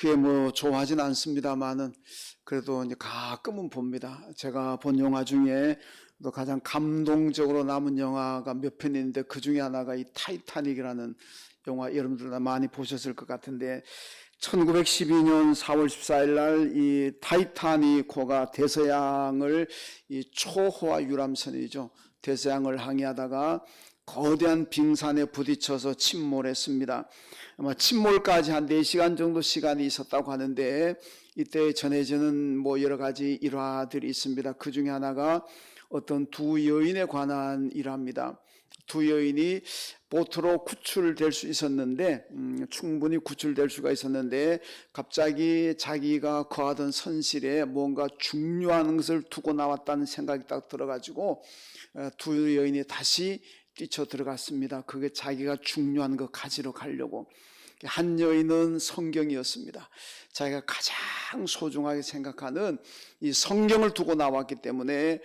그게 뭐 좋아하진 않습니다만은 그래도 이제 가끔은 봅니다. 제가 본 영화 중에 또 가장 감동적으로 남은 영화가 몇 편 있는데 그 중에 하나가 이 타이타닉이라는 영화, 여러분들 다 많이 보셨을 것 같은데 1912년 4월 14일 날 이 타이타닉호가 대서양을, 이 초호화 유람선이죠, 대서양을 항해하다가 거대한 빙산에 부딪혀서 침몰했습니다. 아마 침몰까지 한 4시간 정도 시간이 있었다고 하는데, 이때 전해지는 뭐 여러 가지 일화들이 있습니다. 그 중에 하나가 어떤 두 여인에 관한 일화입니다. 두 여인이 보트로 구출될 수 있었는데, 충분히 구출될 수가 있었는데, 갑자기 자기가 거하던 선실에 뭔가 중요한 것을 두고 나왔다는 생각이 딱 들어가지고 두 여인이 다시 뛰쳐 들어갔습니다. 그게 자기가 중요한 거 가지러 가려고. 한 여인은 성경이었습니다. 자기가 가장 소중하게 생각하는 이 성경을 두고 나왔기 때문에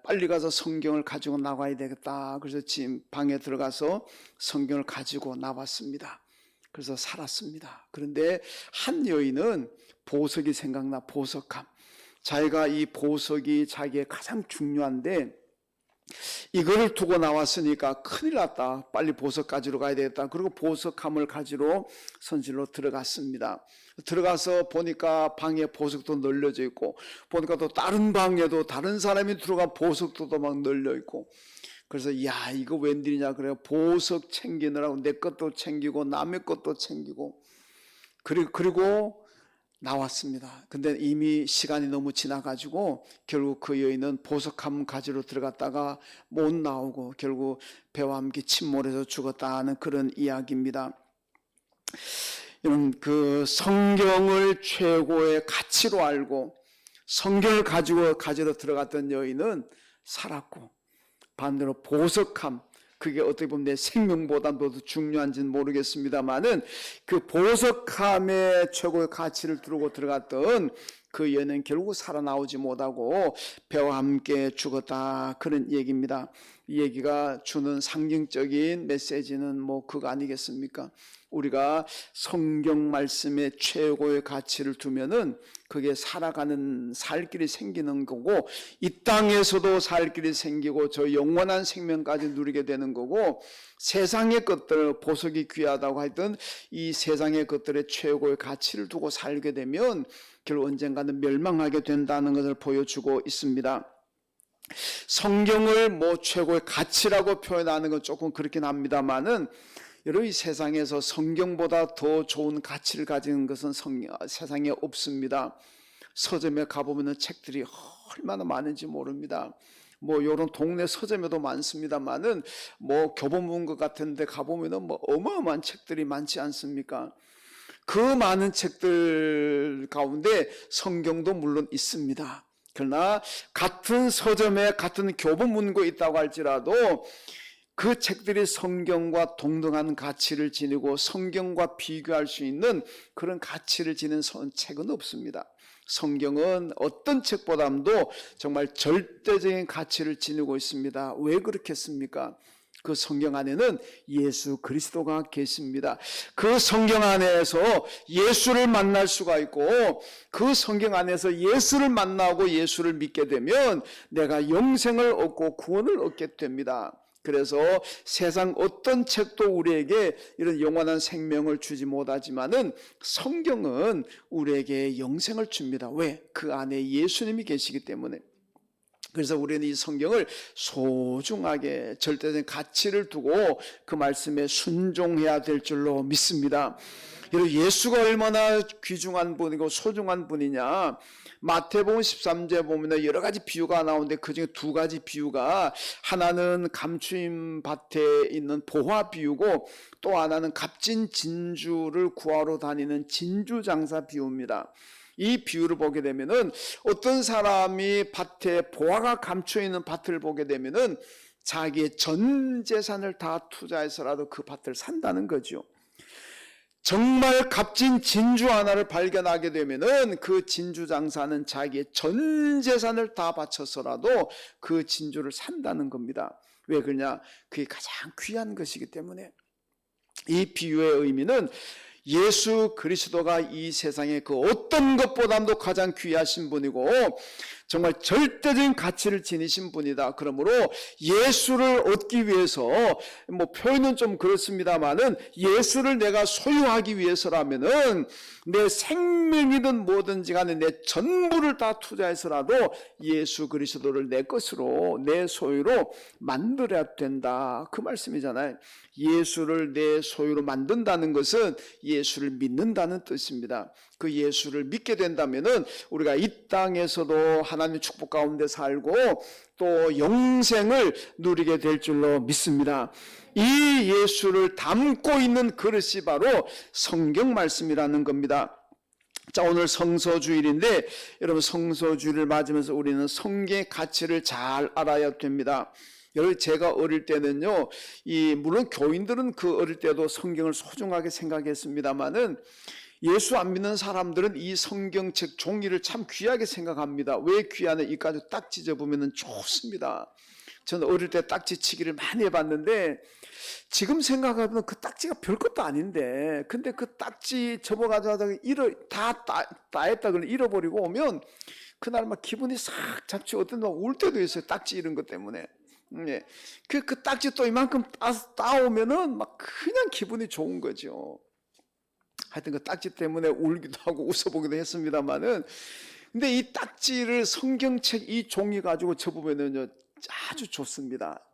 빨리 가서 성경을 가지고 나와야 되겠다. 그래서 지금 방에 들어가서 성경을 가지고 나왔습니다. 그래서 살았습니다. 그런데 한 여인은 보석이 생각나, 보석함. 자기가 이 보석이 자기의 가장 중요한데 이거를 두고 나왔으니까 큰일 났다. 빨리 보석 가지러 가야 되겠다. 그리고 보석함을 가지러 선실로 들어갔습니다. 들어가서 보니까 방에 보석도 널려져 있고, 보니까 또 다른 방에도 다른 사람이 들어가 보석도 또 막 널려 있고, 그래서 야, 이거 웬일이냐. 그래요. 보석 챙기느라고 내 것도 챙기고 남의 것도 챙기고, 그리고 나왔습니다. 근데 이미 시간이 너무 지나가지고 결국 그 여인은 보석함 가지러 들어갔다가 못 나오고 결국 배와 함께 침몰해서 죽었다는 그런 이야기입니다. 그 성경을 최고의 가치로 알고 성경을 가지러 들어갔던 여인은 살았고, 반대로 보석함, 그게 어떻게 보면 내 생명보다도 중요한지는 모르겠습니다만은 그 보석함의 최고의 가치를 두르고 들어갔던 그 여인은 결국 살아나오지 못하고 배와 함께 죽었다, 그런 얘기입니다. 이 얘기가 주는 상징적인 메시지는 뭐 그거 아니겠습니까? 우리가 성경 말씀에 최고의 가치를 두면은 그게 살아가는 살 길이 생기는 거고, 이 땅에서도 살 길이 생기고 저 영원한 생명까지 누리게 되는 거고, 세상의 것들, 보석이 귀하다고 하던 이 세상의 것들의 최고의 가치를 두고 살게 되면 결국 언젠가는 멸망하게 된다는 것을 보여주고 있습니다. 성경을 뭐 최고의 가치라고 표현하는 건 조금 그렇긴 합니다만은, 여러분, 이 세상에서 성경보다 더 좋은 가치를 가진 것은 세상에 없습니다. 서점에 가보면 책들이 얼마나 많은지 모릅니다. 뭐 요런 동네 서점에도 많습니다만은 뭐 교보문고 같은 데 가보면은 뭐 어마어마한 책들이 많지 않습니까? 그 많은 책들 가운데 성경도 물론 있습니다. 그러나 같은 서점에 같은 교보문고에 있다고 할지라도 그 책들이 성경과 동등한 가치를 지니고 성경과 비교할 수 있는 그런 가치를 지닌 책은 없습니다. 성경은 어떤 책보다도 정말 절대적인 가치를 지니고 있습니다. 왜 그렇겠습니까? 그 성경 안에는 예수 그리스도가 계십니다. 그 성경 안에서 예수를 만날 수가 있고, 그 성경 안에서 예수를 만나고 예수를 믿게 되면 내가 영생을 얻고 구원을 얻게 됩니다. 그래서 세상 어떤 책도 우리에게 이런 영원한 생명을 주지 못하지만은 성경은 우리에게 영생을 줍니다. 왜? 그 안에 예수님이 계시기 때문에. 그래서 우리는 이 성경을 소중하게 절대적인 가치를 두고 그 말씀에 순종해야 될 줄로 믿습니다. 예수가 얼마나 귀중한 분이고 소중한 분이냐. 마태복음 13제 보면 여러 가지 비유가 나오는데 그중에 두 가지 비유가, 하나는 감추임 밭에 있는 보화 비유고 또 하나는 값진 진주를 구하러 다니는 진주 장사 비유입니다. 이 비유를 보게 되면은 어떤 사람이 밭에 보화가 감춰 있는 밭을 보게 되면은 자기의 전 재산을 다 투자해서라도 그 밭을 산다는 거죠. 정말 값진 진주 하나를 발견하게 되면은 그 진주 장사는 자기의 전 재산을 다 바쳐서라도 그 진주를 산다는 겁니다. 왜 그러냐? 그게 가장 귀한 것이기 때문에. 이 비유의 의미는 예수 그리스도가 이 세상에 그 어떤 것보다도 가장 귀하신 분이고 정말 절대적인 가치를 지니신 분이다. 그러므로 예수를 얻기 위해서 뭐 표현은 좀 그렇습니다만은 예수를 내가 소유하기 위해서라면은 내 생명이든 뭐든지 간에 내 전부를 다 투자해서라도 예수 그리스도를 내 것으로 내 소유로 만들어야 된다. 그 말씀이잖아요. 예수를 내 소유로 만든다는 것은 예수를 믿는다는 뜻입니다. 그 예수를 믿게 된다면은 우리가 이 땅에서도 하나님의 축복 가운데 살고 또 영생을 누리게 될 줄로 믿습니다. 이 예수를 담고 있는 그릇이 바로 성경 말씀이라는 겁니다. 자, 오늘 성서주일인데 여러분 성서주일을 맞으면서 우리는 성경의 가치를 잘 알아야 됩니다. 여러분 제가 어릴 때는요, 물론 교인들은 그 어릴 때도 성경을 소중하게 생각했습니다만은 예수 안 믿는 사람들은 이 성경책 종이를 참 귀하게 생각합니다. 왜 귀하냐? 이까지 딱지 접으면 좋습니다. 저는 어릴 때 딱지치기를 많이 해봤는데 지금 생각하면 그 딱지가 별것도 아닌데 근데 그 딱지 접어가지고 다 따했다 그러면 잃어버리고 오면 그날 막 기분이 싹 잡치 어떤 날 울 때도 있어요. 딱지 이런 것 때문에. 네. 그 딱지 또 이만큼 따오면은 막 그냥 기분이 좋은 거죠. 하여튼 그 딱지 때문에 울기도 하고 웃어보기도 했습니다만은 근데 이 딱지를 성경책 이 종이 가지고 접으면은요 아주 좋습니다.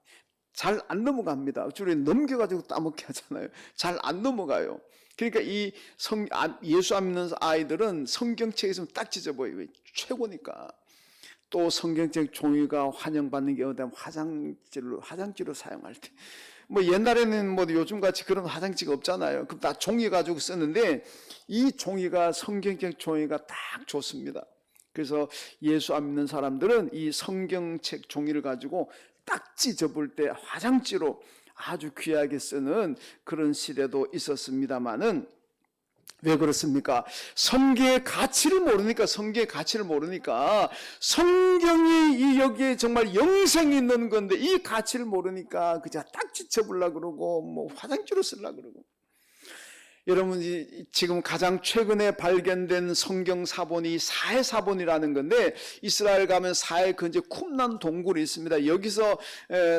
잘 안 넘어갑니다. 주로 넘겨가지고 따먹게 하잖아요. 잘 안 넘어가요. 그러니까 예수 안 믿는 아이들은 성경책에 있으면 딱지 접어요. 최고니까. 또 성경책 종이가 환영받는 게 어떤 화장지로 사용할 때. 뭐 옛날에는 뭐 요즘같이 그런 화장지가 없잖아요. 그럼 다 종이 가지고 쓰는데 이 종이가 성경책 종이가 딱 좋습니다. 그래서 예수 안 믿는 사람들은 이 성경책 종이를 가지고 딱지 접을 때 화장지로 아주 귀하게 쓰는 그런 시대도 있었습니다만은 왜 그렇습니까? 성경의 가치를 모르니까 성경이 여기에 정말 영생이 있는 건데 이 가치를 모르니까 그저 딱지 접으려고 그러고 뭐 화장지로 쓰려고 그러고. 여러분 지금 가장 최근에 발견된 성경 사본이 사해 사본이라는 건데 이스라엘 가면 사해 근처 쿰난 동굴이 있습니다. 여기서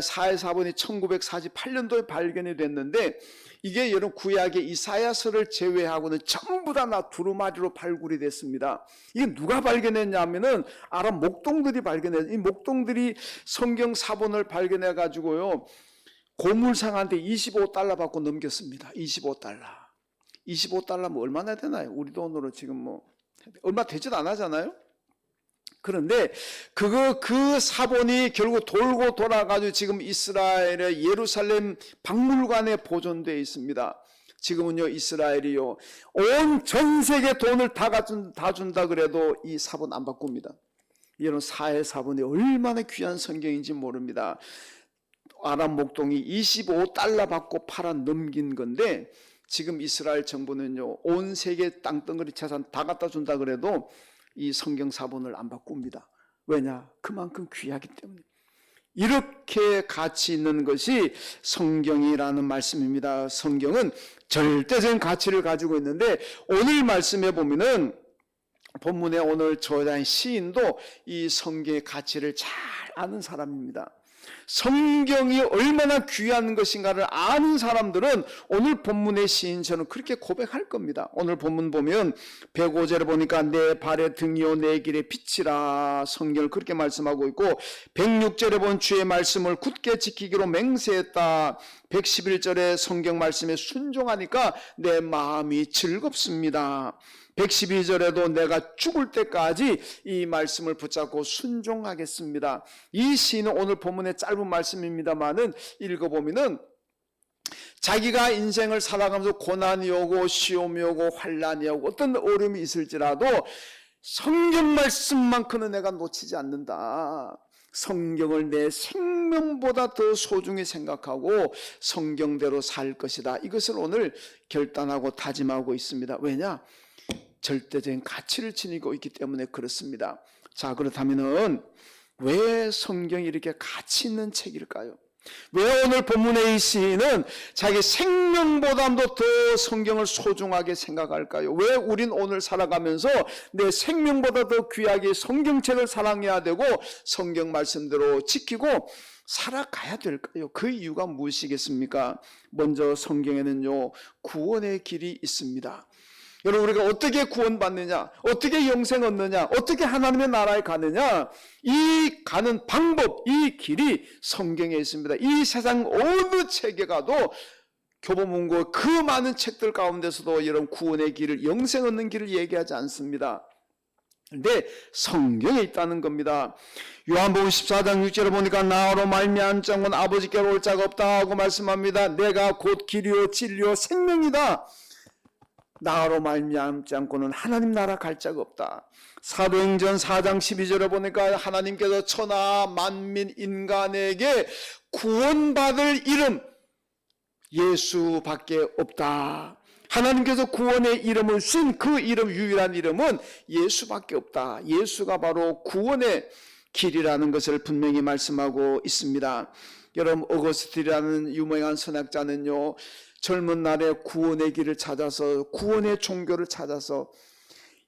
사해 사본이 1948년도에 발견이 됐는데 이게 여러분 구약의 이사야서를 제외하고는 전부 다 두루마리로 발굴이 됐습니다. 이게 누가 발견했냐면은 아랍 목동들이 발견했어요. 이 목동들이 성경 사본을 발견해 가지고요 고물상한테 $25 받고 넘겼습니다. $25면 얼마나 되나요? 우리 돈으로 지금 뭐 얼마 되지도 않았잖아요. 그런데 그 사본이 결국 돌고 돌아가지고 지금 이스라엘의 예루살렘 박물관에 보존되어 있습니다. 지금은요 이스라엘이요 온 전 세계 돈을 다 준다 그래도 이 사본 안 바꿉니다. 이런 사해 사본이 얼마나 귀한 성경인지 모릅니다. 아랍 목동이 $25 받고 팔아 넘긴 건데 지금 이스라엘 정부는요 온 세계 땅덩어리 재산 다 갖다 준다 그래도 이 성경 사본을 안 바꿉니다. 왜냐? 그만큼 귀하기 때문에. 이렇게 가치 있는 것이 성경이라는 말씀입니다. 성경은 절대적인 가치를 가지고 있는데 오늘 말씀에 보면은 본문에 오늘 저자인 시인도 이 성경의 가치를 잘 아는 사람입니다. 성경이 얼마나 귀한 것인가를 아는 사람들은 오늘 본문의 시인처럼 그렇게 고백할 겁니다. 오늘 본문 보면 105절에 보니까 내 발의 등이요 내 길의 빛이라 성경을 그렇게 말씀하고 있고 106절에 본 주의 말씀을 굳게 지키기로 맹세했다. 111절에 성경 말씀에 순종하니까 내 마음이 즐겁습니다. 112절에도 내가 죽을 때까지 이 말씀을 붙잡고 순종하겠습니다. 이 시는 오늘 본문의 짧은 말씀입니다만은 읽어보면은 자기가 인생을 살아가면서 고난이 오고 시험이 오고 환난이 오고 어떤 어려움이 있을지라도 성경 말씀만큼은 내가 놓치지 않는다. 성경을 내 생명보다 더 소중히 생각하고 성경대로 살 것이다. 이것을 오늘 결단하고 다짐하고 있습니다. 왜냐? 절대적인 가치를 지니고 있기 때문에 그렇습니다. 자, 그렇다면은 왜 성경이 이렇게 가치 있는 책일까요? 왜 오늘 본문의 이 시인은 자기 생명보다도 더 성경을 소중하게 생각할까요? 왜 우린 오늘 살아가면서 내 생명보다 더 귀하게 성경책을 사랑해야 되고 성경 말씀대로 지키고 살아가야 될까요? 그 이유가 무엇이겠습니까? 먼저 성경에는요, 구원의 길이 있습니다. 여러분, 우리가 어떻게 구원받느냐, 어떻게 영생 얻느냐, 어떻게 하나님의 나라에 가느냐, 이 가는 방법, 이 길이 성경에 있습니다. 이 세상 어느 책에 가도 교보문고 그 많은 책들 가운데서도 여러분 구원의 길을, 영생 얻는 길을 얘기하지 않습니다. 그런데 성경에 있다는 겁니다. 요한복음 14장 6절에 보니까 나로 말미암은 자는 아버지께로 올 자가 없다 하고 말씀합니다. 내가 곧 길이요 진리요 생명이다. 나로 말미암지 않고는 하나님 나라 갈 자가 없다. 사도행전 4장 12절에 보니까 하나님께서 천하 만민 인간에게 구원받을 이름 예수밖에 없다. 하나님께서 구원의 이름을 주신 그 이름, 유일한 이름은 예수밖에 없다. 예수가 바로 구원의 길이라는 것을 분명히 말씀하고 있습니다. 여러분, 어거스틴이라는 유명한 선학자는요, 젊은 날에 구원의 길을 찾아서, 구원의 종교를 찾아서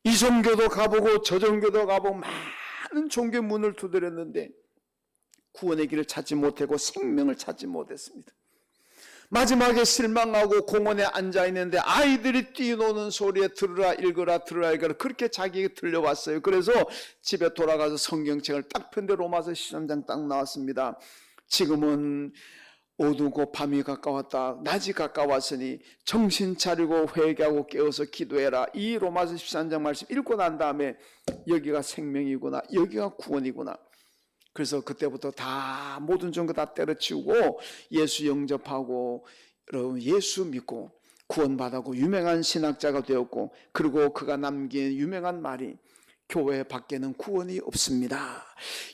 이 종교도 가보고 저 종교도 가보고 많은 종교 문을 두드렸는데 구원의 길을 찾지 못하고 생명을 찾지 못했습니다. 마지막에 실망하고 공원에 앉아있는데 아이들이 뛰노는 소리에 들으라 읽어라 들으라 읽어라 그렇게 자기에게 들려왔어요. 그래서 집에 돌아가서 성경책을 딱 편데 로마서 13장 딱 나왔습니다. 지금은 어두고 밤이 가까웠다. 낮이 가까웠으니 정신 차리고 회개하고 깨어서 기도해라. 이 로마서 13장 말씀 읽고 난 다음에 여기가 생명이구나, 여기가 구원이구나. 그래서 그때부터 다 모든 종교 다 때려치우고 예수 영접하고 여러분 예수 믿고 구원받았고 유명한 신학자가 되었고, 그리고 그가 남긴 유명한 말이 교회 밖에는 구원이 없습니다.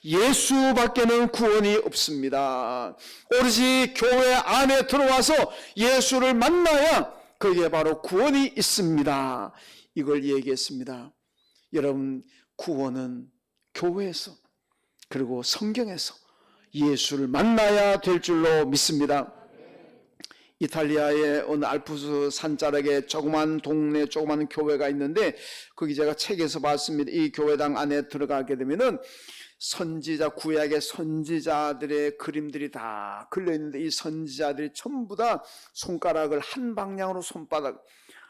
예수 밖에는 구원이 없습니다. 오로지 교회 안에 들어와서 예수를 만나야 거기에 바로 구원이 있습니다. 이걸 얘기했습니다. 여러분, 구원은 교회에서 그리고 성경에서 예수를 만나야 될 줄로 믿습니다. 이탈리아의 어느 알프스 산자락에 조그만 동네 조그만 교회가 있는데 거기 제가 책에서 봤습니다. 이 교회당 안에 들어가게 되면은 선지자, 구약의 선지자들의 그림들이 다 걸려있는데 이 선지자들이 전부 다 손가락을 한 방향으로 손바닥,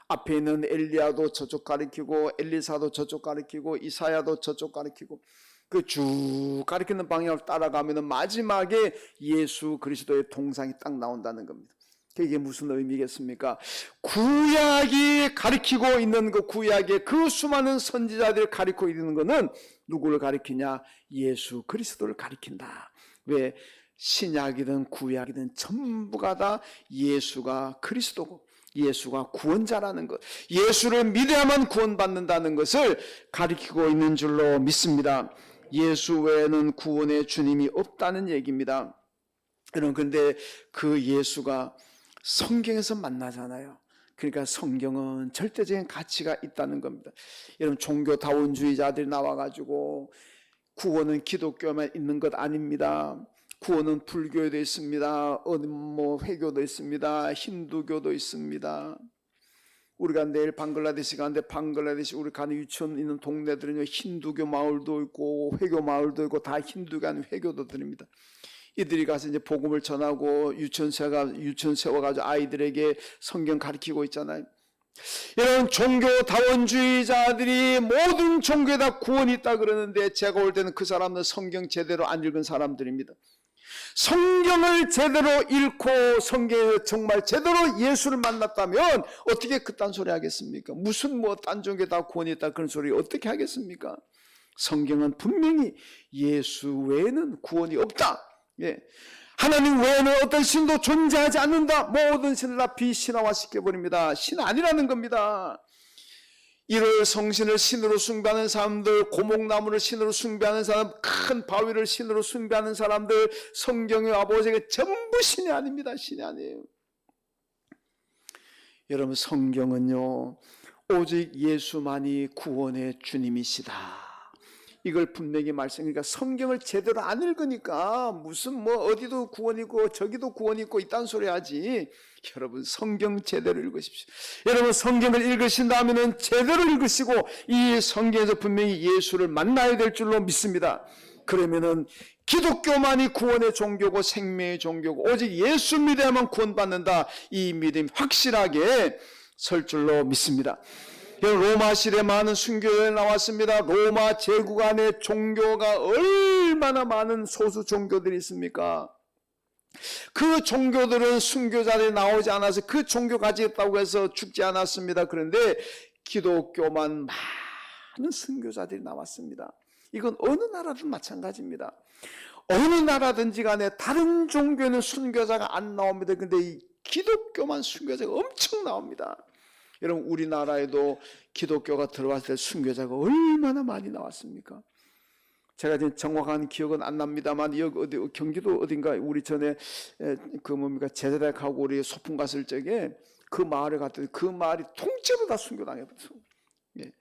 앞에 있는 엘리야도 저쪽 가리키고 엘리사도 저쪽 가리키고 이사야도 저쪽 가리키고 그 쭉 가리키는 방향을 따라가면 마지막에 예수 그리스도의 동상이 딱 나온다는 겁니다. 이게 무슨 의미겠습니까? 구약이 가리키고 있는 그 구약의 그 수많은 선지자들이 가리키고 있는 것은 누구를 가리키냐? 예수 그리스도를 가리킨다. 왜? 신약이든 구약이든 전부가 다 예수가 그리스도고 예수가 구원자라는 것, 예수를 믿어야만 구원받는다는 것을 가리키고 있는 줄로 믿습니다. 예수 외에는 구원의 주님이 없다는 얘기입니다. 여러분, 그런데 그 예수가 성경에서 만나잖아요. 그러니까 성경은 절대적인 가치가 있다는 겁니다. 여러분, 종교다원주의자들이 나와가지고 구원은 기독교에만 있는 것 아닙니다. 구원은 불교에도 있습니다. 회교도 있습니다. 힌두교도 있습니다. 우리가 내일 방글라데시 가는데 방글라데시 우리 가는 유치원 있는 동네들은 힌두교 마을도 있고 회교 마을도 있고 다 힌두교 아닌 회교도들입니다. 이들이 가서 이제 복음을 전하고 유치원 세워가지고 아이들에게 성경 가르치고 있잖아요. 이런 종교다원주의자들이 모든 종교에 다 구원이 있다 그러는데 제가 올 때는 그 사람은 성경 제대로 안 읽은 사람들입니다. 성경을 제대로 읽고 성경에 정말 제대로 예수를 만났다면 어떻게 그딴 소리 하겠습니까? 무슨 딴 종교에 다 구원이 있다 그런 소리 어떻게 하겠습니까? 성경은 분명히 예수 외에는 구원이 없다. 예. 하나님 외에는 어떤 신도 존재하지 않는다. 모든 신을 다 비신화시켜버립니다. 신 아니라는 겁니다. 이를 성신을 신으로 숭배하는 사람들, 고목나무를 신으로 숭배하는 사람, 큰 바위를 신으로 숭배하는 사람들, 성경의 아버지가 전부 신이 아닙니다. 신이 아니에요. 여러분, 성경은요 오직 예수만이 구원의 주님이시다. 이걸 분명히 말씀하니까 성경을 제대로 안 읽으니까 무슨 뭐 어디도 구원 있고 저기도 구원 있고 이딴 소리 하지. 여러분 성경 제대로 읽으십시오. 여러분 성경을 읽으신다면 제대로 읽으시고 이 성경에서 분명히 예수를 만나야 될 줄로 믿습니다. 그러면은 기독교만이 구원의 종교고 생명의 종교고 오직 예수 믿어야만 구원받는다. 이 믿음 확실하게 설 줄로 믿습니다. 로마 시대 많은 순교자들이 나왔습니다. 로마 제국 안에 종교가 얼마나 많은 소수 종교들이 있습니까? 그 종교들은 순교자들이 나오지 않아서 그 종교 가지겠다고 해서 죽지 않았습니다. 그런데 기독교만 많은 순교자들이 나왔습니다. 이건 어느 나라든 마찬가지입니다. 어느 나라든지 간에 다른 종교는 순교자가 안 나옵니다. 그런데 이 기독교만 순교자가 엄청 나옵니다. 여러분 우리나라에도 기독교가 들어왔을 때 순교자가 얼마나 많이 나왔습니까? 제가 지금 정확한 기억은 안 납니다만 여기 어디 경기도 어딘가 우리 전에 제자대학하고 우리 소풍 갔을 적에 그 마을에 갔더니 그 마을이 통째로 다 순교당했어요. 예.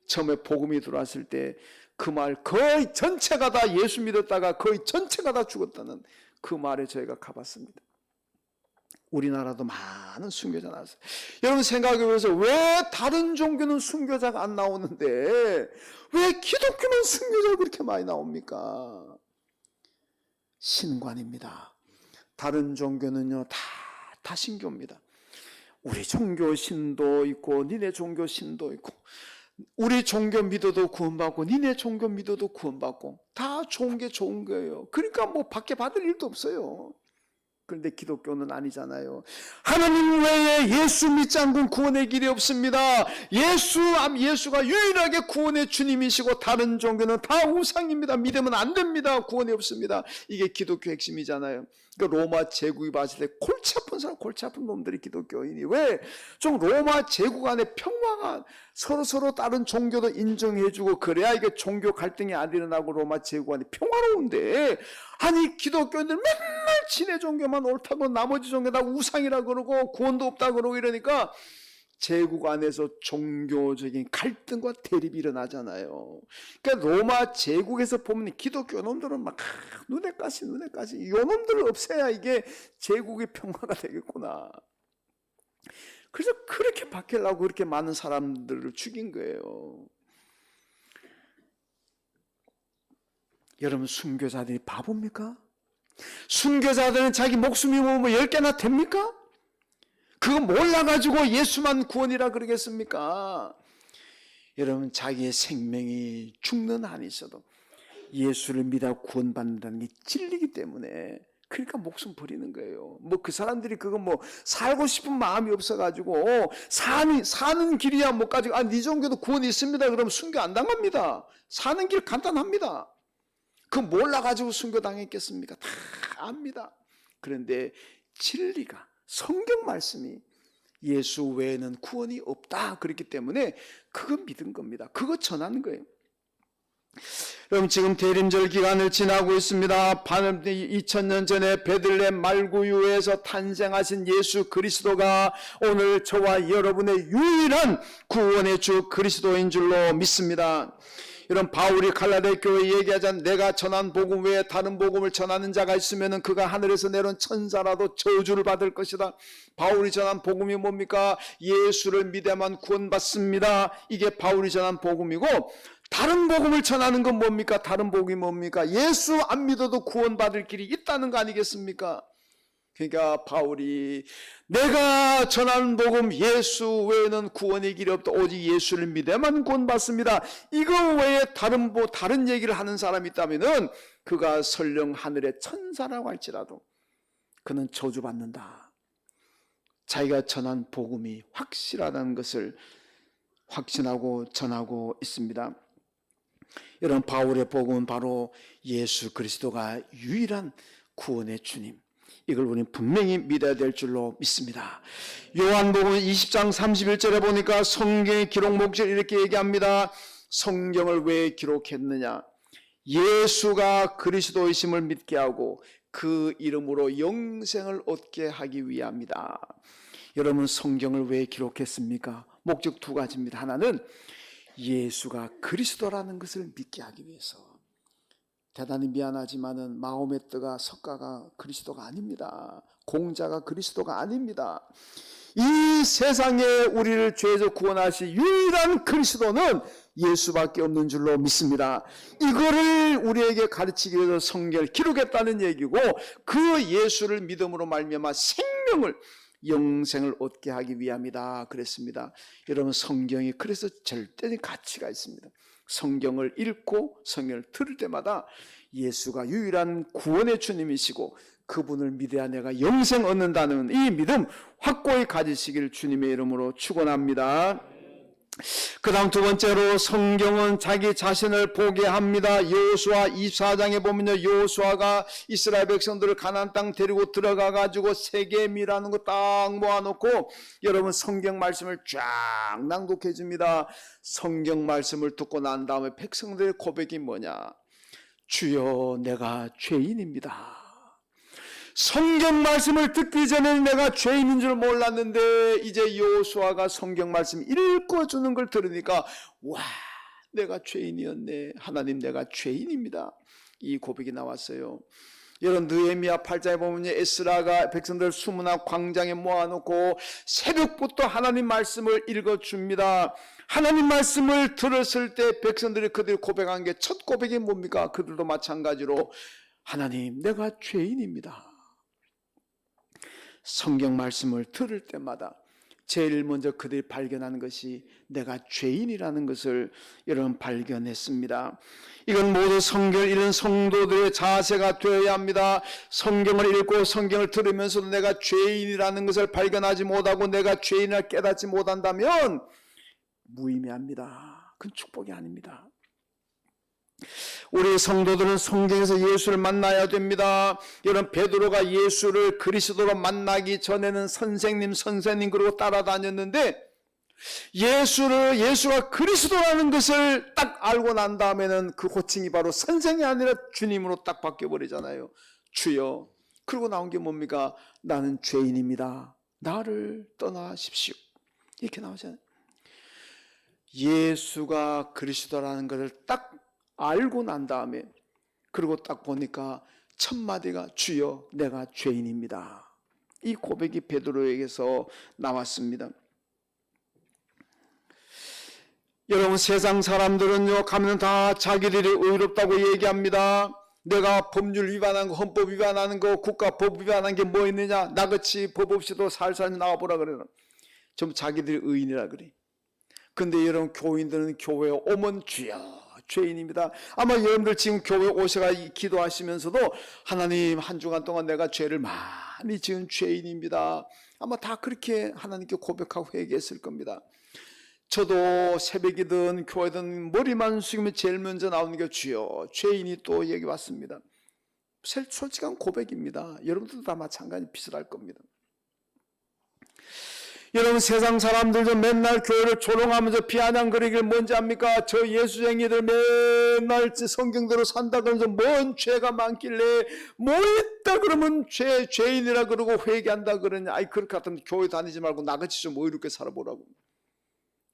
처음에 복음이 들어왔을 때 그 마을 거의 전체가 다 예수 믿었다가 거의 전체가 다 죽었다는 그 마을에 저희가 가봤습니다. 우리나라도 많은 순교자 나왔어요. 여러분 생각해보세요. 왜 다른 종교는 순교자가 안 나오는데 왜 기독교는 순교자가 그렇게 많이 나옵니까? 신관입니다. 다른 종교는요 다 신교입니다. 우리 종교 신도 있고 니네 종교 신도 있고 우리 종교 믿어도 구원받고 니네 종교 믿어도 구원받고 다 좋은 게 좋은 거예요. 그러니까 뭐 밖에 받을 일도 없어요. 그런데 기독교는 아니잖아요. 하나님 외에 예수 믿지 않고는 구원의 길이 없습니다. 예수가 유일하게 구원의 주님이시고 다른 종교는 다 우상입니다. 믿으면 안 됩니다. 구원이 없습니다. 이게 기독교 핵심이잖아요. 그러니까 로마 제국이 봤을 때 골치 아픈 사람, 골치 아픈 놈들이 기독교인이. 왜? 좀 로마 제국 안에 평화가 서로 다른 종교도 인정해주고 그래야 이게 종교 갈등이 안 일어나고 로마 제국 안에 평화로운데, 아니 기독교인들 맨날 지네 종교만 옳다고 나머지 종교 다 우상이라 그러고 구원도 없다 그러고 이러니까 제국 안에서 종교적인 갈등과 대립이 일어나잖아요. 그러니까 로마 제국에서 보면 기독교 놈들은 막 눈에까지 이 놈들을 없애야 이게 제국의 평화가 되겠구나. 그래서 그렇게 바뀌려고 그렇게 많은 사람들을 죽인 거예요. 여러분 순교자들이 바보입니까? 순교자들은 자기 목숨이 뭐 10개나 됩니까? 그거 몰라가지고 예수만 구원이라 그러겠습니까? 여러분 자기의 생명이 죽는 한이 있어도 예수를 믿어 구원받는다는 게 진리이기 때문에 그러니까 목숨 버리는 거예요. 뭐 그 사람들이 그거 뭐 살고 싶은 마음이 없어가지고 사는 길이야 못 가지고 네 종교도 구원이 있습니다. 그러면 순교 안 당합니다. 사는 길 간단합니다. 그 몰라가지고 순교당했겠습니까? 다 압니다. 그런데 진리가 성경 말씀이 예수 외에는 구원이 없다 그렇기 때문에 그거 믿은 겁니다. 그거 전하는 거예요. 여러분 지금 대림절 기간을 지나고 있습니다. 2000년 전에 베들레헴 말구유에서 탄생하신 예수 그리스도가 오늘 저와 여러분의 유일한 구원의 주 그리스도인 줄로 믿습니다. 이런 바울이 갈라디아 교회에 얘기하자면 내가 전한 복음 외에 다른 복음을 전하는 자가 있으면 그가 하늘에서 내려온 천사라도 저주를 받을 것이다. 바울이 전한 복음이 뭡니까? 예수를 믿어야만 구원받습니다. 이게 바울이 전한 복음이고, 다른 복음을 전하는 건 뭡니까? 다른 복음이 뭡니까? 예수 안 믿어도 구원받을 길이 있다는 거 아니겠습니까? 그러니까 바울이 내가 전하는 복음 예수 외에는 구원의 길이 없다. 오직 예수를 믿어야만 구원받습니다. 이거 외에 다른 얘기를 하는 사람이 있다면은 그가 설령 하늘의 천사라고 할지라도 그는 저주받는다. 자기가 전한 복음이 확실하다는 것을 확신하고 전하고 있습니다. 여러분 바울의 복음은 바로 예수 그리스도가 유일한 구원의 주님, 이걸 우리는 분명히 믿어야 될 줄로 믿습니다. 요한복음 20장 31절에 보니까 성경의 기록 목적을 이렇게 얘기합니다. 성경을 왜 기록했느냐? 예수가 그리스도이심을 믿게 하고 그 이름으로 영생을 얻게 하기 위함이다. 여러분 성경을 왜 기록했습니까? 목적 두 가지입니다. 하나는 예수가 그리스도라는 것을 믿게 하기 위해서. 대단히 미안하지만은 마호메 뜨가 석가가 그리스도가 아닙니다. 공자가 그리스도가 아닙니다. 이 세상에 우리를 죄에서 구원하신 유일한 그리스도는 예수밖에 없는 줄로 믿습니다. 이거를 우리에게 가르치기 위해서 성경을 기록했다는 얘기고, 그 예수를 믿음으로 말미암아 생명을, 영생을 얻게 하기 위함이다 그랬습니다. 여러분, 성경이 그래서 절대적인 가치가 있습니다. 성경을 읽고 성경을 들을 때마다 예수가 유일한 구원의 주님이시고 그분을 믿어야 내가 영생 얻는다는 이 믿음 확고히 가지시길 주님의 이름으로 축원합니다. 그 다음 두 번째로, 성경은 자기 자신을 보게 합니다. 여호수아 24장에 보면요, 여호수아가 이스라엘 백성들을 가나안 땅 데리고 들어가 가지고 세겜이라는 거 딱 모아놓고 여러분 성경 말씀을 쫙 낭독해 줍니다. 성경 말씀을 듣고 난 다음에 백성들의 고백이 뭐냐? 주여, 내가 죄인입니다. 성경 말씀을 듣기 전에는 내가 죄인인 줄 몰랐는데 이제 여호수아가 성경 말씀 읽어주는 걸 들으니까 와, 내가 죄인이었네. 하나님, 내가 죄인입니다. 이 고백이 나왔어요. 여러분, 느헤미야 8장에 보면 에스라가 백성들 수문학 광장에 모아놓고 새벽부터 하나님 말씀을 읽어줍니다. 하나님 말씀을 들었을 때 백성들이 그들이 고백한 게, 첫 고백이 뭡니까? 그들도 마찬가지로 하나님, 내가 죄인입니다. 성경 말씀을 들을 때마다 제일 먼저 그들이 발견하는 것이 내가 죄인이라는 것을 여러분 발견했습니다. 이건 모두 성경을 읽는 성도들의 자세가 되어야 합니다. 성경을 읽고 성경을 들으면서도 내가 죄인이라는 것을 발견하지 못하고 내가 죄인을 깨닫지 못한다면 무의미합니다. 그건 축복이 아닙니다. 우리 성도들은 성경에서 예수를 만나야 됩니다. 여러분, 베드로가 예수를 그리스도로 만나기 전에는 선생님 그러고 따라다녔는데 예수가 그리스도라는 것을 딱 알고 난 다음에는 그 호칭이 바로 선생이 아니라 주님으로 딱 바뀌어버리잖아요. 주여. 그러고 나온 게 뭡니까? 나는 죄인입니다. 나를 떠나십시오. 이렇게 나오잖아요. 예수가 그리스도라는 것을 딱 알고 난 다음에, 그리고 딱 보니까 첫 마디가 주여, 내가 죄인입니다. 이 고백이 베드로에게서 나왔습니다. 여러분, 세상 사람들은요, 가면 다 자기들이 의롭다고 얘기합니다. 내가 법률 위반한 거, 헌법 위반하는 거, 국가법 위반한 게 뭐 있느냐? 나같이 법 없이도 살살 나와보라 그래요. 좀 자기들이 의인이라 그래. 근데 여러분, 교인들은 교회에 오면 주여, 죄인입니다. 아마 여러분들 지금 교회 오셔가 기도하시면서도 하나님, 한 주간 동안 내가 죄를 많이 지은 죄인입니다. 아마 다 그렇게 하나님께 고백하고 회개했을 겁니다. 저도 새벽이든 교회든 머리만 숙이면 제일 먼저 나오는 게 주여, 죄인이 또 여기 왔습니다. 솔직한 고백입니다. 여러분들도 다 마찬가지 비슷할 겁니다. 여러분, 세상 사람들도 맨날 교회를 조롱하면서 비아냥거리길 뭔지 압니까? 저 예수쟁이들 맨날 성경대로 산다 그러면서 뭔 죄가 많길래 뭐 있다 그러면 죄인이라 그러고 회개한다 그러냐. 아이, 그렇게 같으면 교회 다니지 말고 나같이 좀 의롭게 살아보라고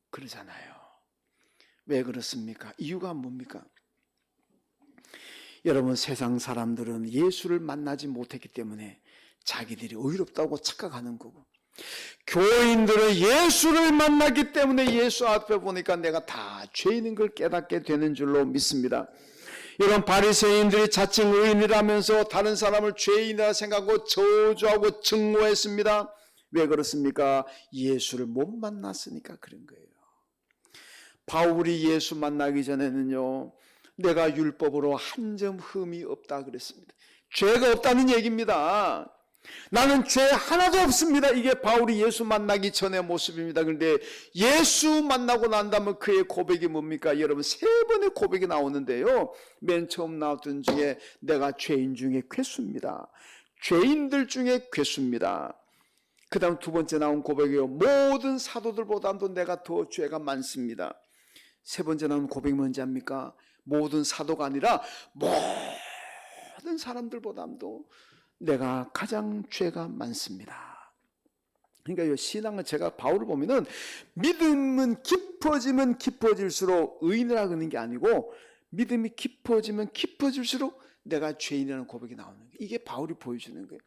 그러잖아요. 왜 그렇습니까? 이유가 뭡니까? 여러분, 세상 사람들은 예수를 만나지 못했기 때문에 자기들이 의롭다고 착각하는 거고, 교인들은 예수를 만났기 때문에 예수 앞에 보니까 내가 다 죄인인 걸 깨닫게 되는 줄로 믿습니다. 이런 바리새인들이 자칭 의인이라면서 다른 사람을 죄인이라 생각하고 저주하고 증오했습니다. 왜 그렇습니까? 예수를 못 만났으니까 그런 거예요. 바울이 예수 만나기 전에는요, 내가 율법으로 한 점 흠이 없다 그랬습니다. 죄가 없다는 얘기입니다. 나는 죄 하나도 없습니다. 이게 바울이 예수 만나기 전의 모습입니다. 그런데 예수 만나고 난 다음에 그의 고백이 뭡니까? 여러분, 세 번의 고백이 나오는데요, 맨 처음 나왔던 중에 내가 죄인 중에 괴수입니다. 죄인들 중에 괴수입니다. 그 다음 두 번째 나온 고백이요, 모든 사도들보다도 내가 더 죄가 많습니다. 세 번째 나온 고백이 뭔지 압니까? 모든 사도가 아니라 모든 사람들보다도 내가 가장 죄가 많습니다. 그러니까 이 신앙은 제가 바울을 보면은 믿음은 깊어지면 깊어질수록 의인이라 그러는 게 아니고 믿음이 깊어지면 깊어질수록 내가 죄인이라는 고백이 나오는 거예요. 이게 바울이 보여주는 거예요.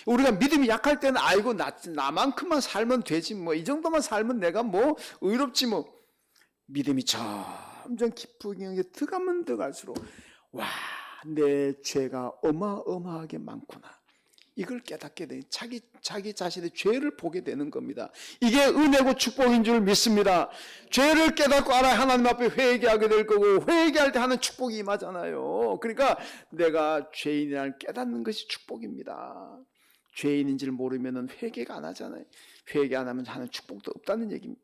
우리가 믿음이 약할 때는 아이고 나만큼만 살면 되지 뭐 이 정도만 살면 내가 뭐 의롭지 뭐. 믿음이 점점 깊은 게 들어가면 들어갈수록 와, 내 죄가 어마어마하게 많구나. 이걸 깨닫게 돼. 자기 자신의 죄를 보게 되는 겁니다. 이게 은혜고 축복인 줄 믿습니다. 죄를 깨닫고 알아야 하나님 앞에 회개하게 될 거고 회개할 때 하는 축복이 임하잖아요. 그러니까 내가 죄인이라는 깨닫는 것이 축복입니다. 죄인인 줄 모르면 회개가 안 하잖아요. 회개 안 하면 하는 축복도 없다는 얘기입니다.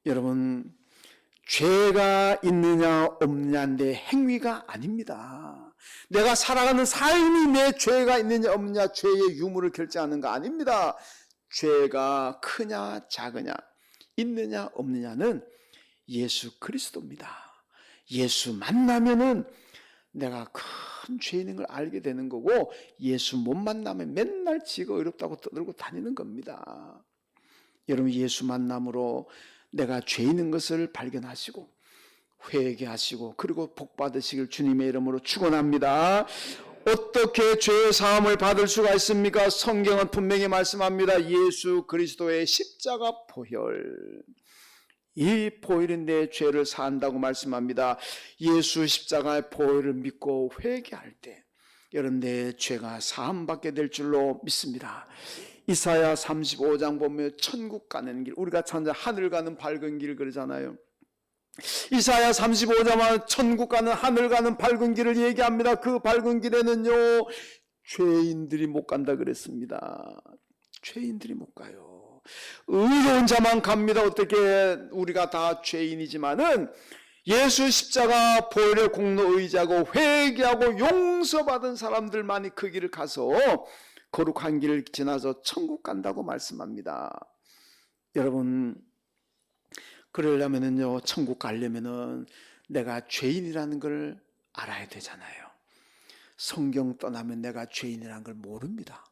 여러분, 죄가 있느냐 없느냐 내 행위가 아닙니다. 내가 살아가는 삶이 내 죄가 있느냐 없느냐 죄의 유무를 결정하는 거 아닙니다. 죄가 크냐 작으냐 있느냐 없느냐는 예수 그리스도입니다. 예수 만나면은 내가 큰 죄인인 걸 알게 되는 거고 예수 못 만나면 맨날 지가 의롭다고 떠들고 다니는 겁니다. 여러분, 예수 만남으로 내가 죄인인 것을 발견하시고 회개하시고 그리고 복 받으시길 주님의 이름으로 축원합니다. 어떻게 죄 사함을 받을 수가 있습니까? 성경은 분명히 말씀합니다. 예수 그리스도의 십자가 보혈. 이 보혈이 내 죄를 사한다고 말씀합니다. 예수 십자가의 보혈을 믿고 회개할 때 여러분 내 죄가 사함받게 될 줄로 믿습니다. 이사야 35장 보면 천국 가는 길, 우리가 찾는 하늘 가는 밝은 길 그러잖아요. 이사야 35장은 천국 가는 하늘 가는 밝은 길을 얘기합니다. 그 밝은 길에는요 죄인들이 못 간다 그랬습니다. 죄인들이 못 가요. 의로운 자만 갑니다. 어떻게 우리가 다 죄인이지만은 예수 십자가 보혈의 공로 의지하고 회개하고 용서받은 사람들만이 그 길을 가서 거룩한 길을 지나서 천국 간다고 말씀합니다. 여러분, 그러려면은요, 천국 가려면은 내가 죄인이라는 걸 알아야 되잖아요. 성경 떠나면 내가 죄인이라는 걸 모릅니다.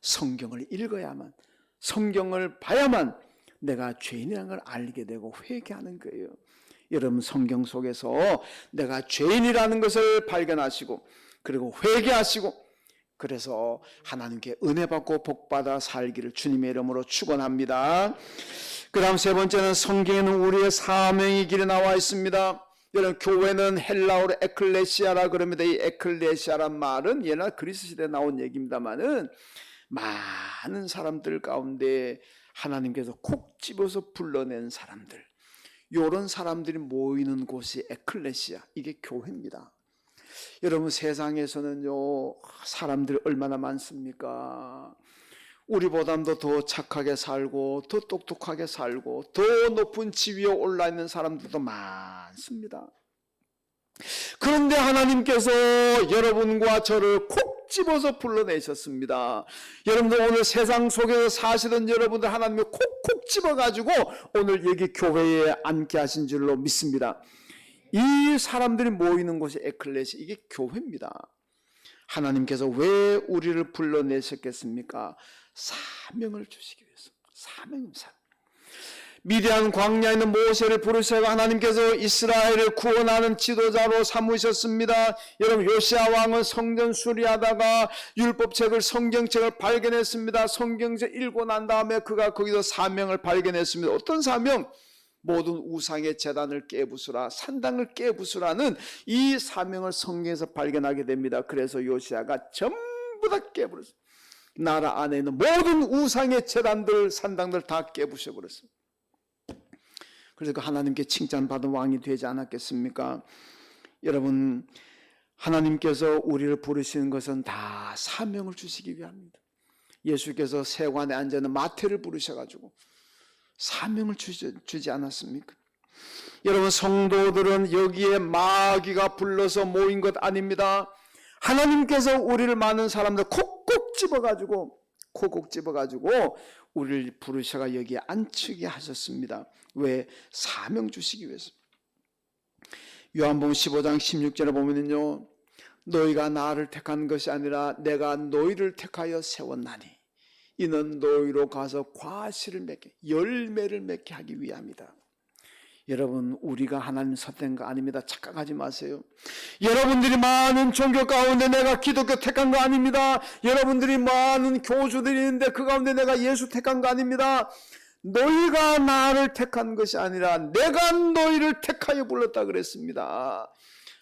성경을 읽어야만, 성경을 봐야만 내가 죄인이라는 걸 알게 되고 회개하는 거예요. 여러분, 성경 속에서 내가 죄인이라는 것을 발견하시고 그리고 회개하시고 그래서 하나님께 은혜 받고 복 받아 살기를 주님의 이름으로 축원합니다. 그다음 세 번째는 성경에는 우리의 사명의 길이 나와 있습니다. 여러분, 교회는 헬라어로 에클레시아라 그럽니다. 이 에클레시아란 말은 옛날 그리스 시대에 나온 얘기입니다만은 많은 사람들 가운데 하나님께서 콕 집어서 불러낸 사람들, 이런 사람들이 모이는 곳이 에클레시아, 이게 교회입니다. 여러분, 세상에서는요 사람들 얼마나 많습니까? 우리보다도 더 착하게 살고 더 똑똑하게 살고 더 높은 지위에 올라 있는 사람들도 많습니다. 그런데 하나님께서 여러분과 저를 콕 집어서 불러내셨습니다. 여러분들 오늘 세상 속에서 사시던 여러분들 하나님이 콕콕 집어가지고 오늘 여기 교회에 앉게 하신 줄로 믿습니다. 이 사람들이 모이는 곳이 에클레시아, 이게 교회입니다. 하나님께서 왜 우리를 불러내셨겠습니까? 사명을 주시기 위해서. 사명입니다. 미디안 광야에 있는 모세를 부르셔서 하나님께서 이스라엘을 구원하는 지도자로 삼으셨습니다. 여러분, 요시야 왕은 성전 수리하다가 율법책을, 성경책을 발견했습니다. 성경책 읽고 난 다음에 그가 거기서 사명을 발견했습니다. 어떤 사명? 모든 우상의 제단을 깨부수라, 산당을 깨부수라는 이 사명을 성경에서 발견하게 됩니다. 그래서 요시야가 전부 다 깨부렸어요. 나라 안에 있는 모든 우상의 제단들, 산당들 다 깨부셔버렸어요. 그래서 그 하나님께 칭찬받은 왕이 되지 않았겠습니까? 여러분, 하나님께서 우리를 부르시는 것은 다 사명을 주시기 위함입니다. 예수께서 세관에 앉아있는 마태를 부르셔가지고 사명을 주지 않았습니까? 여러분, 성도들은 여기에 마귀가 불러서 모인 것 아닙니다. 하나님께서 우리를 많은 사람들 콕콕 집어가지고 우리를 부르셔가 여기에 앉히게 하셨습니다. 왜? 사명 주시기 위해서. 요한복음 15장 16절에 보면요, 너희가 나를 택한 것이 아니라 내가 너희를 택하여 세웠나니, 이는 너희로 가서 과실을 맺게, 열매를 맺게 하기 위함이다. 여러분, 우리가 하나님 선택한 거 아닙니다. 착각하지 마세요. 여러분들이 많은 종교 가운데 내가 기독교 택한 거 아닙니다. 여러분들이 많은 교주들이 있는데 그 가운데 내가 예수 택한 거 아닙니다. 너희가 나를 택한 것이 아니라 내가 너희를 택하여 불렀다 그랬습니다.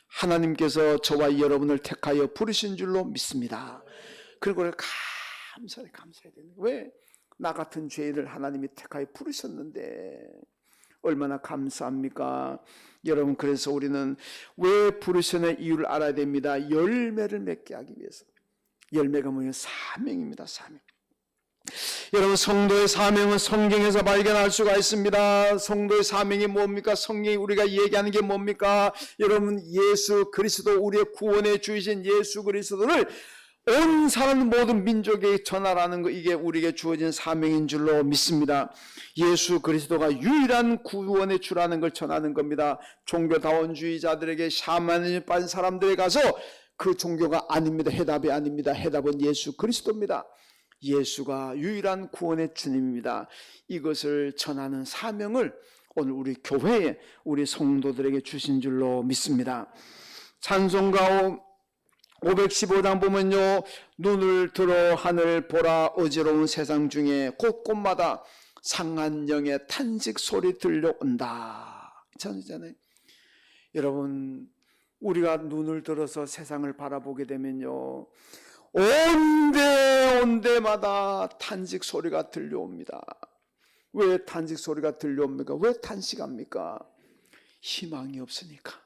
하나님께서 저와 여러분을 택하여 부르신 줄로 믿습니다. 그리고 감사해야 되는 거예요. 왜? 나 같은 죄인을 하나님이 택하여 부르셨는데 얼마나 감사합니까? 여러분, 그래서 우리는 왜 부르시는 이유를 알아야 됩니다. 열매를 맺게 하기 위해서. 열매가 뭐예요? 사명입니다. 사명. 여러분, 성도의 사명은 성경에서 발견할 수가 있습니다. 성도의 사명이 뭡니까? 성경이 우리가 얘기하는 게 뭡니까? 여러분, 예수 그리스도, 우리의 구원의 주이신 예수 그리스도를 온 사람 모든 민족에 전하라는 거, 이게 우리에게 주어진 사명인 줄로 믿습니다. 예수 그리스도가 유일한 구원의 주라는 걸 전하는 겁니다. 종교다원주의자들에게, 샤머니즘에 빠진 사람들에 가서 그 종교가 아닙니다. 해답이 아닙니다. 해답은 예수 그리스도입니다. 예수가 유일한 구원의 주님입니다. 이것을 전하는 사명을 오늘 우리 교회에, 우리 성도들에게 주신 줄로 믿습니다. 찬송가 515장 보면요, 눈을 들어 하늘 보라, 어지러운 세상 중에 곳곳마다 상한 영의 탄식 소리 들려온다. 전이잖아요. 여러분, 우리가 눈을 들어서 세상을 바라보게 되면요, 온데마다 탄식 소리가 들려옵니다. 왜 탄식 소리가 들려옵니까? 왜 탄식합니까? 희망이 없으니까,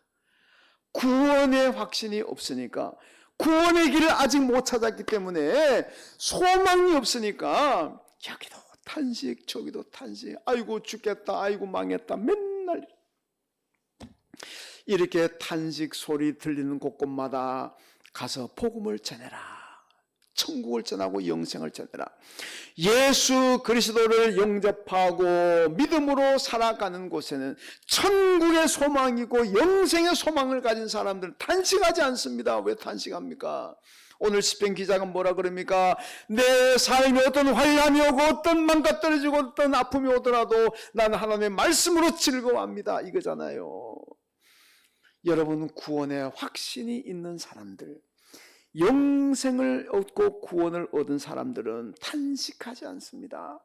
구원의 확신이 없으니까, 구원의 길을 아직 못 찾았기 때문에 소망이 없으니까 여기도 탄식 저기도 탄식, 아이고 죽겠다, 아이고 망했다, 맨날 이렇게 탄식 소리 들리는 곳곳마다 가서 복음을 전해라. 천국을 전하고 영생을 전해라. 예수 그리스도를 영접하고 믿음으로 살아가는 곳에는 천국의 소망이고 영생의 소망을 가진 사람들은 탄식하지 않습니다. 왜 탄식합니까? 오늘 시편 기자가 뭐라 그럽니까? 내 삶에 어떤 환난이 오고 어떤 망가떨어지고 어떤 아픔이 오더라도 나는 하나님의 말씀으로 즐거워합니다, 이거잖아요. 여러분, 구원의 확신이 있는 사람들, 영생을 얻고 구원을 얻은 사람들은 탄식하지 않습니다.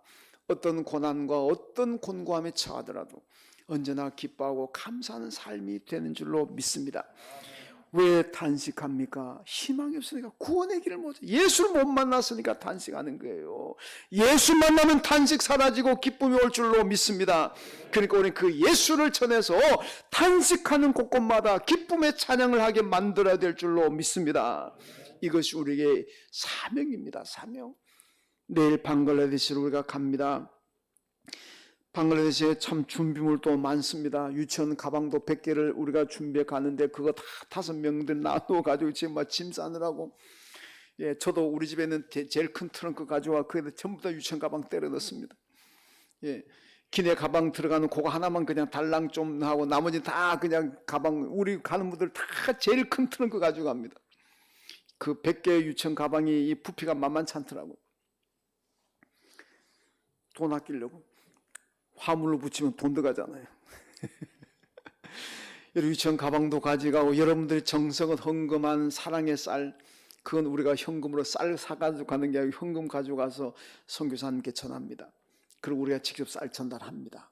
어떤 고난과 어떤 곤고함에 처하더라도 언제나 기뻐하고 감사하는 삶이 되는 줄로 믿습니다. 왜 탄식합니까? 희망이 없으니까, 구원의 길을 못, 예수를 못 만났으니까 탄식하는 거예요. 예수 만나면 탄식 사라지고 기쁨이 올 줄로 믿습니다. 그러니까 우리는 그 예수를 전해서 탄식하는 곳곳마다 기쁨의 찬양을 하게 만들어야 될 줄로 믿습니다. 이것이 우리에게 사명입니다. 사명. 내일 방글라데시로 우리가 갑니다. 방글라데시에 참 준비물도 많습니다. 유치원 가방도 100개를 우리가 준비해 가는데 그거 다 5명들 나누어 가지고 지금 짐 싸느라고, 저도 우리 집에는 제일 큰 트렁크 가져와 거기다 전부 다 유치원 가방 때려 넣습니다. 기내 가방 들어가는 그거 하나만 그냥 달랑 좀 하고 나머지 다 그냥 가방, 우리 가는 분들 다 제일 큰 트렁크 가지고 갑니다. 그 100개 유치원 가방이 이 부피가 만만치 않더라고요. 돈 아끼려고. 화물로 붙이면 돈 들어가잖아요. 유치원 가방도 가져가고, 여러분들이 정성은 헌금한 사랑의 쌀, 그건 우리가 현금으로 쌀 사가지고 가는 게 아니고 현금 가져가서 선교사님께 전합니다. 그리고 우리가 직접 쌀 전달합니다.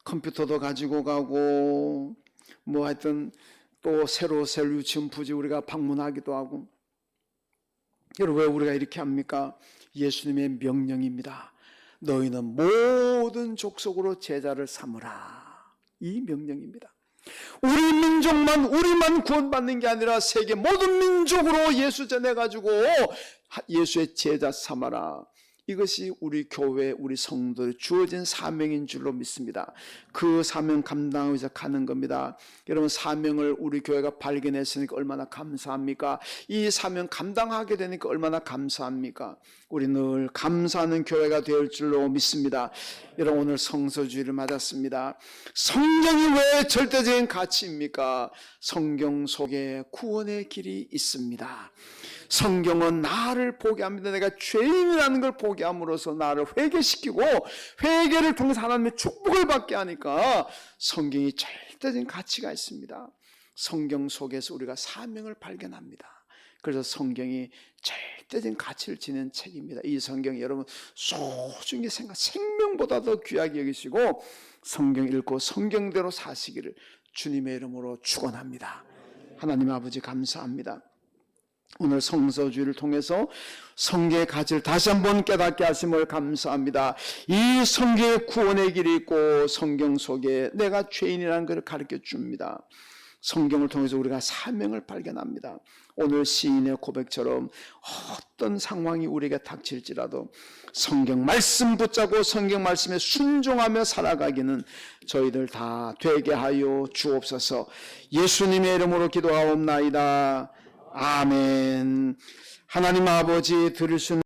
컴퓨터도 가지고 가고, 뭐 하여튼 또 새로 유치원 부지 우리가 방문하기도 하고. 여러분, 왜 우리가 이렇게 합니까? 예수님의 명령입니다. 너희는 모든 족속으로 제자를 삼으라. 이 명령입니다. 우리만 구원받는 게 아니라 세계 모든 민족으로 예수 전해가지고 예수의 제자 삼아라. 이것이 우리 교회, 우리 성도에 주어진 사명인 줄로 믿습니다. 그 사명 감당하기 위해서 가는 겁니다. 여러분, 사명을 우리 교회가 발견했으니까 얼마나 감사합니까? 이 사명 감당하게 되니까 얼마나 감사합니까? 우리 늘 감사하는 교회가 될 줄로 믿습니다. 여러분, 오늘 성서주의를 맞았습니다. 성경이 왜 절대적인 가치입니까? 성경 속에 구원의 길이 있습니다. 성경은 나를 보게 합니다. 내가 죄인이라는 걸 보게 함으로써 나를 회개시키고 회개를 통해서 하나님의 축복을 받게 하니까 성경이 절대적인 가치가 있습니다. 성경 속에서 우리가 사명을 발견합니다. 그래서 성경이 절대적인 가치를 지닌 책입니다. 이 성경 여러분 소중히 생명보다 더 귀하게 여기시고 성경 읽고 성경대로 사시기를 주님의 이름으로 축원합니다. 하나님 아버지 감사합니다. 오늘 성서주의를 통해서 성경의 가치를 다시 한번 깨닫게 하심을 감사합니다. 이 성경의 구원의 길이 있고 성경 속에 내가 죄인이라는 것을 가르쳐 줍니다. 성경을 통해서 우리가 사명을 발견합니다. 오늘 시인의 고백처럼 어떤 상황이 우리에게 닥칠지라도 성경 말씀 붙잡고 성경 말씀에 순종하며 살아가기는 저희들 다 되게 하여 주옵소서. 예수님의 이름으로 기도하옵나이다. 아멘. 하나님 아버지 들으시는